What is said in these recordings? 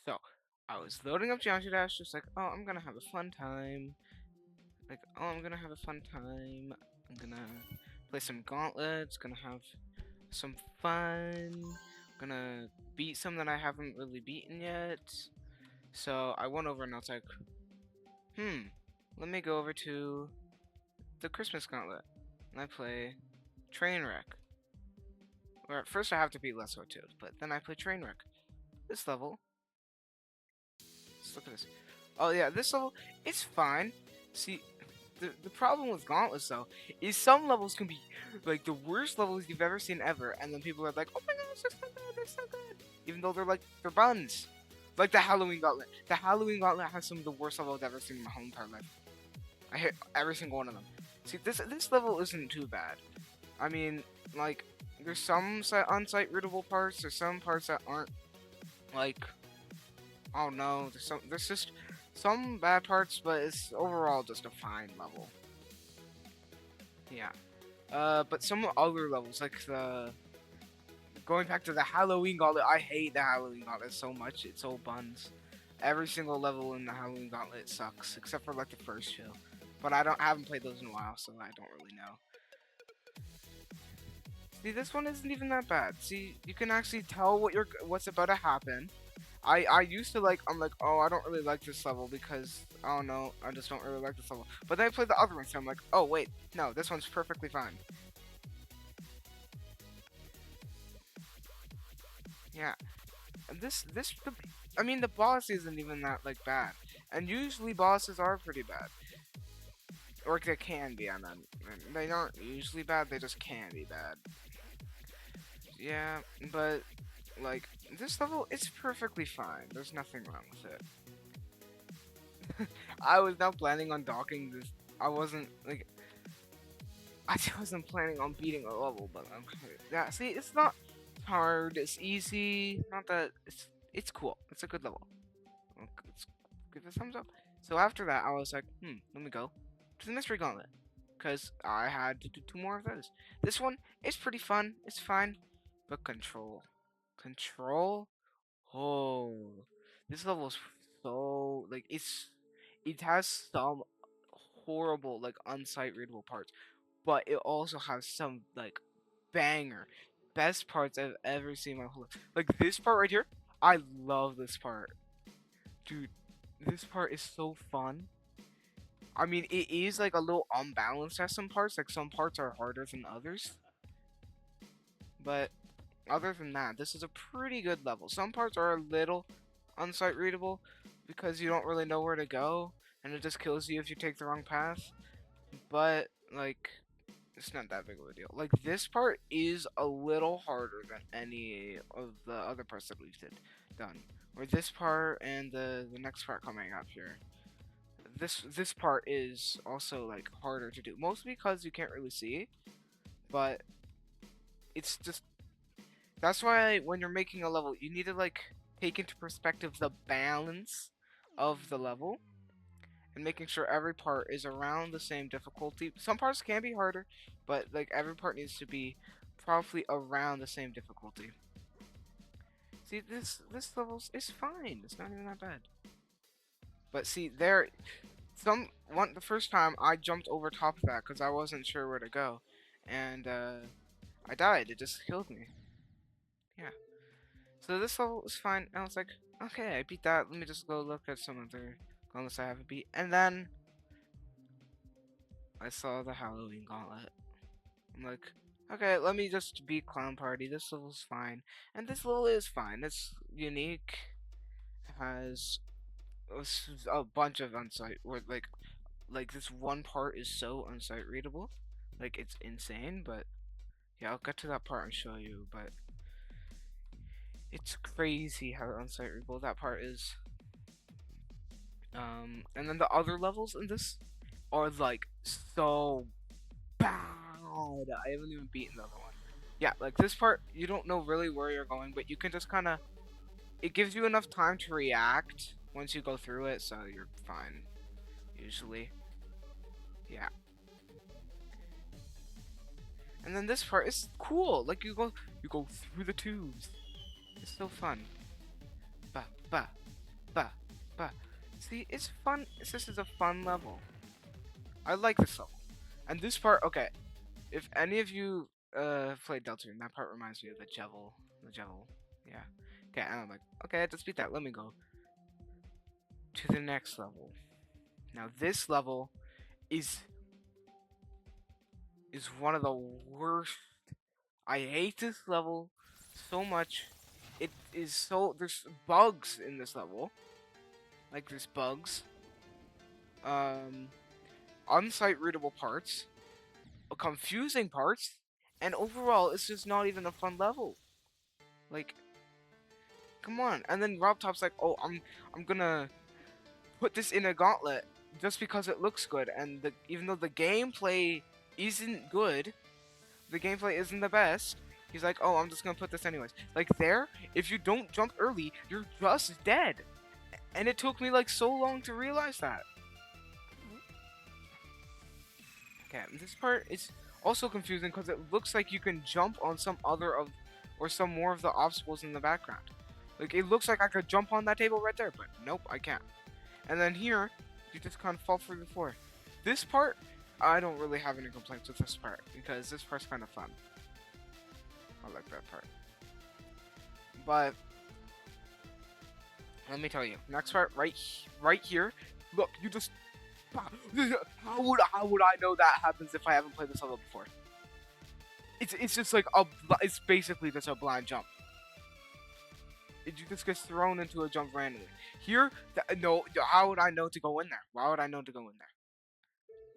So, I was loading up Geometry Dash, just like, oh, I'm gonna have a fun time. Like, oh, I'm gonna have a fun time. I'm gonna play some gauntlets, gonna have some fun. Gonna beat some that I haven't really beaten yet. So, I went over and I was like, let me go over to the Christmas gauntlet. And I play Trainwreck. Or at first I have to beat Let's Go 2, but then I play Trainwreck. This level, let's look at this. Oh yeah, this level, it's fine. See, the problem with Gauntlets though is some levels can be like the worst levels you've ever seen ever, and then people are like, "Oh my gosh, they're so good, they're so good," even though they're buns. Like the Halloween Gauntlet. The Halloween Gauntlet has some of the worst levels I've ever seen in my whole entire life. I hit every single one of them. See, this level isn't too bad. I mean, like, there's some on-site readable parts. There's some parts that aren't like, oh no, there's just some bad parts, but it's overall just a fine level. Yeah. But some other levels, like the going back to the Halloween Gauntlet, I hate the Halloween Gauntlet so much. It's so buns. Every single level in the Halloween Gauntlet sucks, except for like the first two. But I haven't played those in a while, so I don't really know. See, this one isn't even that bad. See, you can actually tell what's about to happen. I used to I'm like, oh, I don't really like this level because I don't know, I just don't really like this level. But then I played the other one, so I'm like, oh wait, no, this one's perfectly fine. Yeah, and I mean, the boss isn't even that like bad, and usually bosses are pretty bad, or they can be. I mean, they aren't usually bad; they just can be bad. Yeah, but like this level, it's perfectly fine. There's nothing wrong with it. I was not planning on docking this. I wasn't like I wasn't planning on beating a level, but yeah. See, it's not hard. It's easy. Not that it's cool. It's a good level. Let's give it a thumbs up. So after that, I was like, let me go to the mystery gauntlet because I had to do two more of those. This one is pretty fun. It's fine, but control. Oh, this level is so like it has some horrible like unsight readable parts, but it also has some like banger best parts I've ever seen in my whole life. Like this part right here, I love this part, dude. This part is so fun. I mean, it is like a little unbalanced at some parts. Like some parts are harder than others, but other than that, this is a pretty good level. Some parts are a little unsight readable because you don't really know where to go, and it just kills you if you take the wrong path. But like, it's not that big of a deal. Like this part is a little harder than any of the other parts that we've done. Or this part and the next part coming up here. This part is also like harder to do, mostly because you can't really see. But it's just that's why when you're making a level, you need to like take into perspective the balance of the level and making sure every part is around the same difficulty. Some parts can be harder, but like every part needs to be probably around the same difficulty. See, this level is fine. It's not even that bad. But see, the first time I jumped over top of that because I wasn't sure where to go, and I died. It just killed me. Yeah. So this level was fine. And I was like, okay, I beat that. Let me just go look at some other gauntlets I haven't beat. And then I saw the Halloween gauntlet. I'm like, okay, let me just beat Clown Party. This level's fine. And this level is fine. It's unique. It has a bunch of unsight, or like this one part is so unsight readable. Like, it's insane, but yeah, I'll get to that part and show you, but it's crazy how unsight readable that part is. And then the other levels in this are like so bad. I haven't even beaten the other one. Yeah, like this part, you don't know really where you're going, but you can just kind of. It gives you enough time to react once you go through it, so you're fine. Usually. Yeah. And then this part is cool. Like you go through the tubes. It's so fun. Ba ba See, it's fun. This is a fun level. I like this level. And this part, okay. If any of you played Deltarune, that part reminds me of the Jevil. The Jevil. Yeah. Okay, and I'm like, okay, I just beat that. Let me go to the next level. Now this level is one of the worst. I hate this level so much. It is so there's bugs in this level. Like there's bugs. Um unsight readable parts, confusing parts, and overall it's just not even a fun level. Like come on. And then Rob Top's like, "Oh, I'm gonna put this in a gauntlet just because it looks good." And even though the gameplay isn't good, the gameplay isn't the best, he's like, "Oh, I'm just gonna put this anyways." Like there, if you don't jump early, you're just dead. And it took me like so long to realize that. Okay, this part is also confusing because it looks like you can jump on some other of, or some more of the obstacles in the background. Like it looks like I could jump on that table right there, but nope, I can't. And then here, you just kind of fall through the floor. This part, I don't really have any complaints with this part because this part's kind of fun. I like that part. But let me tell you, next part right here. Look, you just how would I know that happens if I haven't played this level before? It's just like it's basically just a blind jump. You just get thrown into a jump randomly. Here, no, how would I know to go in there? Why would I know to go in there?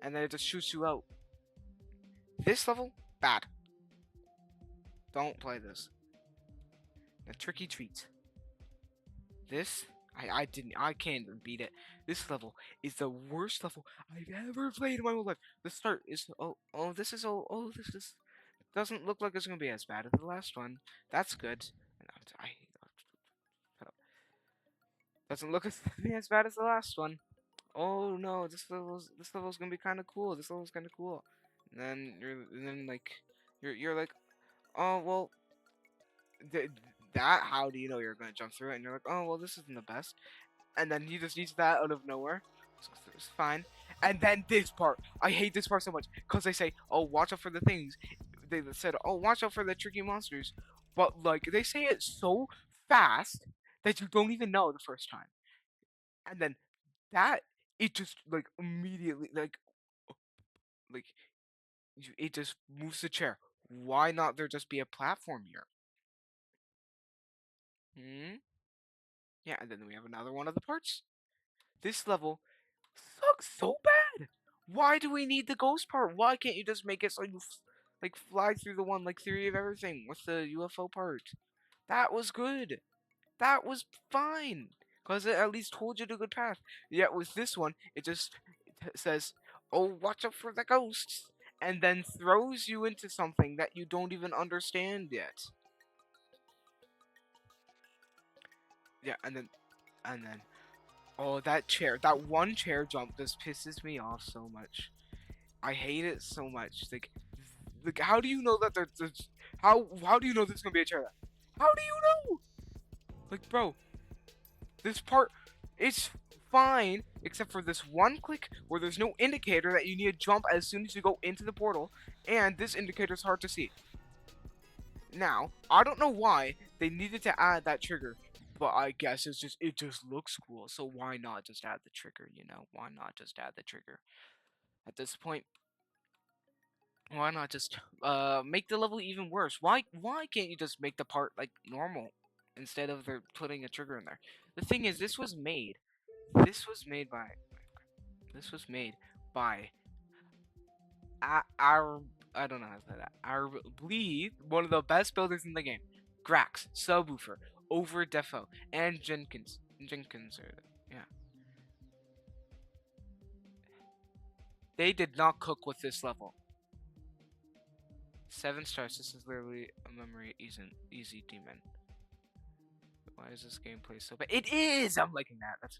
And then it just shoots you out. This level, bad. Don't play this. The tricky treat. This, I can't even beat it. This level is the worst level I've ever played in my whole life. The start is, this is, this is, doesn't look like it's gonna be as bad as the last one. That's good. And doesn't look as bad as the last one. Oh no, this level's gonna be kind of cool. This level's kind of cool. And then like, you're like, oh well, that how do you know you're gonna jump through it? And you're like, oh well, this isn't the best. And then he just needs that out of nowhere. So it's fine. And then this part, I hate this part so much because they say, oh, watch out for the things. They said, oh, watch out for the tricky monsters, but like they say it so fast that you don't even know the first time. And then that it just like immediately like it just moves the chair. Why not there just be a platform here? Hmm. Yeah, and then we have another one of the parts. This level sucks so bad. Why do we need the ghost part? Why can't you just make it so you like fly through the one like theory of everything with the UFO part? That was good. That was fine because it at least told you the good path. Yet with this one, it just says, "Oh, watch out for the ghosts," and then throws you into something that you don't even understand yet. Yeah, and then oh, that chair, that one chair jump just pisses me off so much. I hate it so much. Like how do you know that there's how do you know there's gonna be a chair there? How do you know? Like, bro, this part it's fine except for this one click where there's no indicator that you need to jump as soon as you go into the portal, and this indicator's hard to see. Now, I don't know why they needed to add that trigger, but I guess it just looks cool. So why not just add the trigger, you know? Why not just add the trigger? At this point, why not just make the level even worse? Why can't you just make the part like normal instead of they're putting a trigger in there? The thing is, this was made by this was made by our I don't know how to say that. Our believe one of the best builders in the game, Grax, Subwoofer, Over Defo, and Jenkins, or yeah. They did not cook with this level. 7 stars. This is literally a memory easy demon. Why is this gameplay so bad? It is! I'm liking that. That's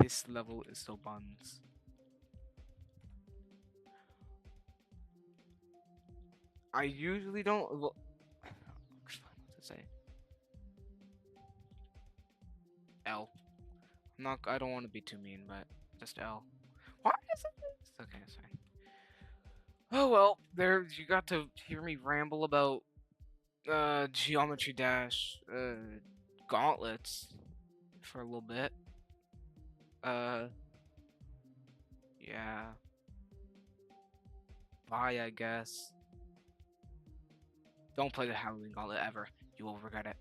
this level is so buns. I usually don't. Well, say L. I don't want to be too mean, but just L. Why is it this? Okay, it's fine. Oh well, there you got to hear me ramble about Geometry Dash gauntlets for a little bit. Uh yeah. Bye, I guess. Don't play the Halloween Gauntlet ever. You will regret it.